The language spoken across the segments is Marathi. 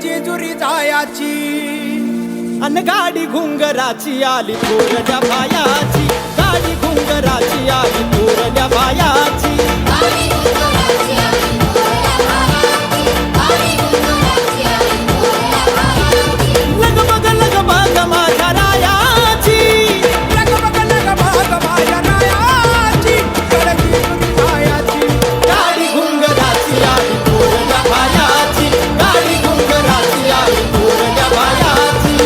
जेजुरी जायाची अन गाडी घुंगराची आली थोरल्या बायाची, गाडी घुंगराची आली थोरल्या बायाची. लगबग लगबग माझ्या रायाची, लगबग लगबग माझ्या रायाची, जेजुरी जायाची. गाडी घुंगराची आली थोरल्या बायाची, गाडी घुंगराची आली थोरल्या बायाची.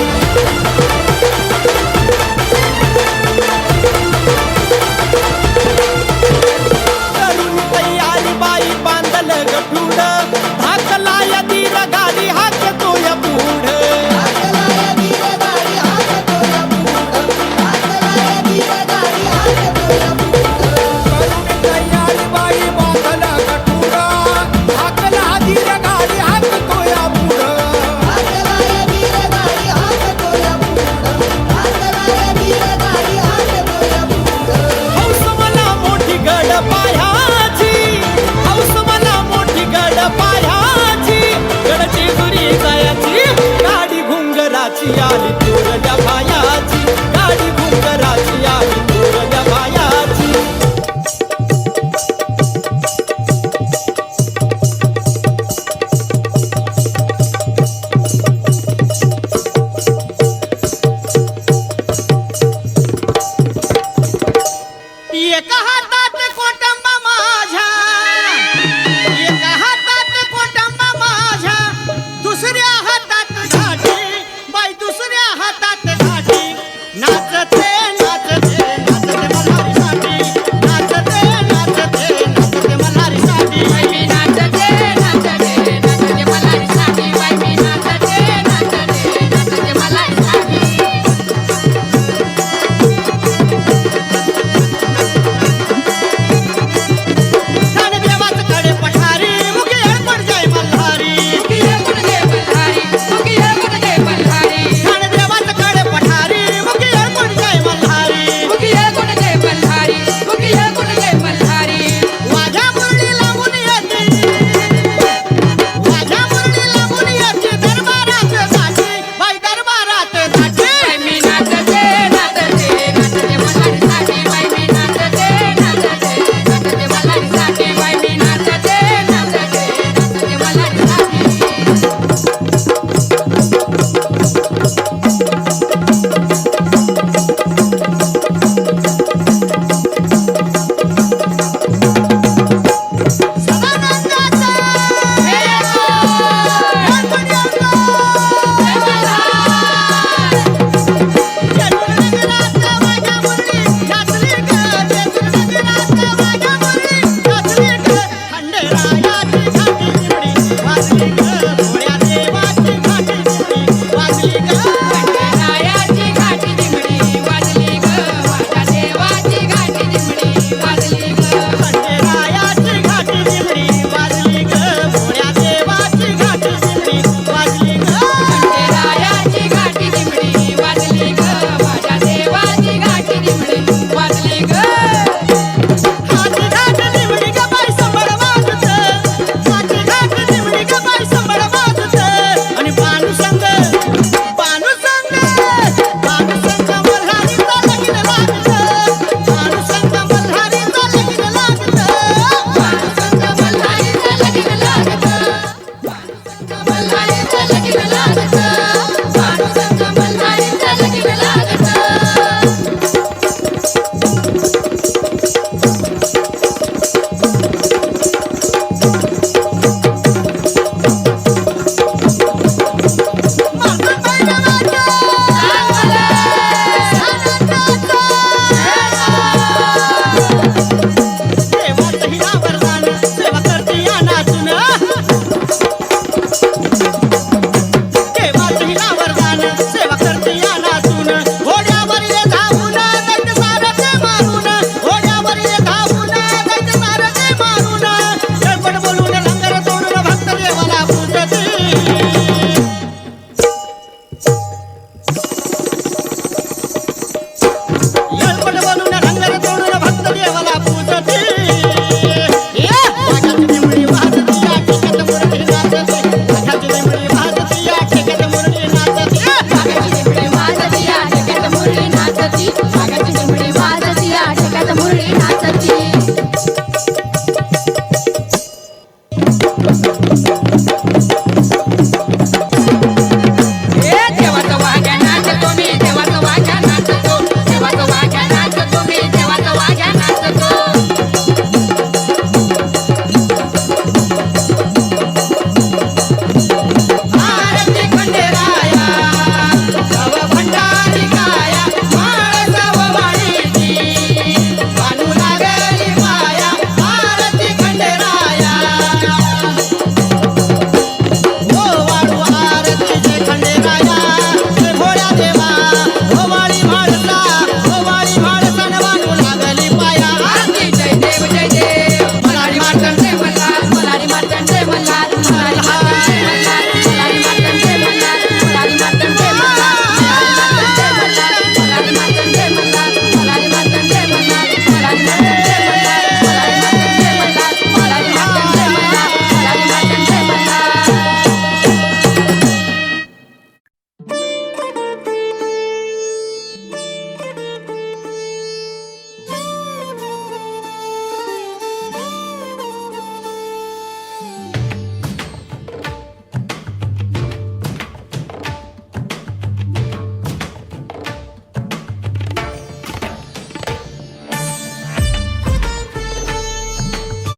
तरुण तयारी बाई बांधल गठुड, धाकला या दीर गाडी हाकतोय पुढ. करुणी तयारी बाई बांधला गठुडा, हाकला धीर गाडी हाकतोया पुढं. हौस मला मोठी गड पायाची, हौस मला मोठी गड पायाची. गड जेजुरी जायाची, गाडी घुंगराची आली थोरल्या बायाची, गाडी घुंगराची आली थोरल्या बायाची. एका हातात कोटंबा माझ्या, एका हातात कोटंबा माझ्या, दुसऱ्या हातात घाटी बाई, दुसऱ्या हातात घाटी. नाचते नाचते नाचते मल्हारीसाठी, नाचते नाचते नाचते मल्हारीसाठी. बाई मी नाचते नाचते नाचते मल्हारीसाठी, बाई मी नाचते नाचते नाचते मल्हारीसाठी. ज्ञानदेवाचं कडे पठारी, मुखी हेळपट जय मल्हारी. मुखिया कुणगे बल्हारी, मुखिया कुणगे बल्हारी, ज्ञानदेवाचं कडे पठारी, मुखी हेळपट जय मल्हारी. मुखिया कुणगे बल्हारी, मुखिया कुणगे बल्हारी. माझ्या मुरळीला मुनी येते, माझ्या मुरळीला मुनी येते, दरबारात जाते बाई, दरबारात जाते. बाई मी नाचते नाचते नाचते मल्हारीसाठी, बाई मी नाचते नाचते नाचते मल्हारीसाठी, बाई मी नाचते नाचते नाचते मल्हारीसाठी. सदानंदाचा हे येतो, गणपती हे मल्हार. जेजुरीनाथ माझ्या मुरळी नाचली ग, जेजुरीनाथ माझ्या मुरळी नाचली ग. खंडेरायाची घाटी चिमणी वाजली ग, भोळ्या देवाची घाटी चिमणी वाजली ग. खंडेरायाची घाटी दिमडी वाजली ग, माझ्या देवाची घाटी दिमडी वाजली